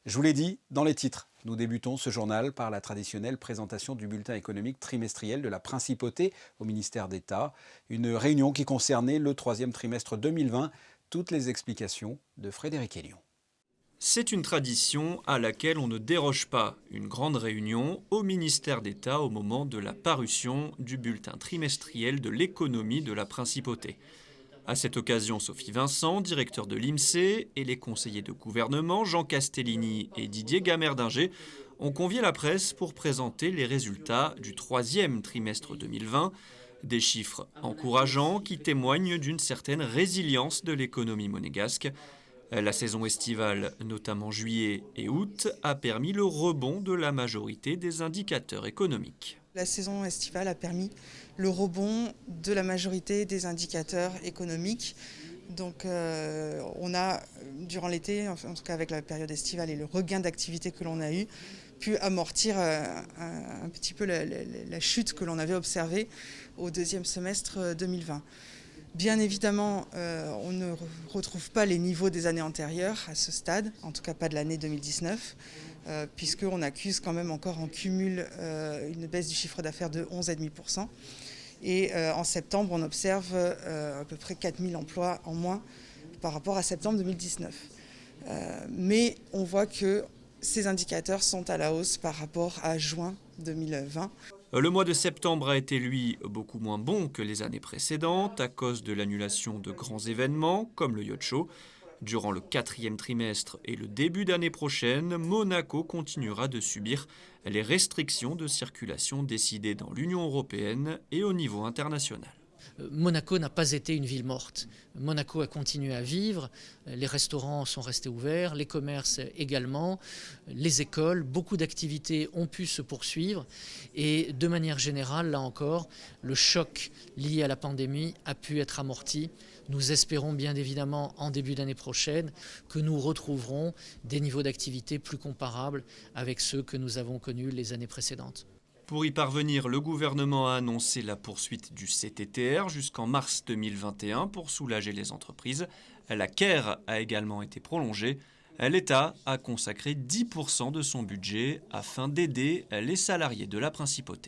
Je vous l'ai dit dans les titres, nous débutons ce journal par la traditionnelle présentation du bulletin économique trimestriel de la Principauté au ministère d'État. Une réunion qui concernait le troisième trimestre 2020. Toutes les explications de Frédéric Hélion. C'est une tradition à laquelle on ne déroge pas. Une grande réunion au ministère d'État au moment de la parution du bulletin trimestriel de l'économie de la Principauté. À cette occasion, Sophie Vincent, directeur de l'INSEE, et les conseillers de gouvernement Jean Castellini et Didier Gamerdinger ont convié la presse pour présenter les résultats du troisième trimestre 2020, des chiffres encourageants qui témoignent d'une certaine résilience de l'économie monégasque. La saison estivale, notamment juillet et août, a permis le rebond de la majorité des indicateurs économiques. La saison estivale a permis le rebond de la majorité des indicateurs économiques. Donc on a, durant l'été, en tout cas avec la période estivale et le regain d'activité que l'on a eu, pu amortir un petit peu la chute que l'on avait observée au deuxième semestre 2020. Bien évidemment, on ne retrouve pas les niveaux des années antérieures à ce stade, en tout cas pas de l'année 2019, puisqu'on accuse quand même encore en cumul une baisse du chiffre d'affaires de 11,5%. Et en septembre, on observe à peu près 4000 emplois en moins par rapport à septembre 2019. Mais on voit que ces indicateurs sont à la hausse par rapport à juin 2020. Le mois de septembre a été, lui, beaucoup moins bon que les années précédentes à cause de l'annulation de grands événements comme le Yacht Show. Durant le quatrième trimestre et le début d'année prochaine, Monaco continuera de subir les restrictions de circulation décidées dans l'Union européenne et au niveau international. Monaco n'a pas été une ville morte. Monaco a continué à vivre, les restaurants sont restés ouverts, les commerces également, les écoles, beaucoup d'activités ont pu se poursuivre et de manière générale, là encore, le choc lié à la pandémie a pu être amorti. Nous espérons bien évidemment en début d'année prochaine que nous retrouverons des niveaux d'activité plus comparables avec ceux que nous avons connus les années précédentes. Pour y parvenir, le gouvernement a annoncé la poursuite du CTTR jusqu'en mars 2021 pour soulager les entreprises. La CARE a également été prolongée. L'État a consacré 10% de son budget afin d'aider les salariés de la Principauté.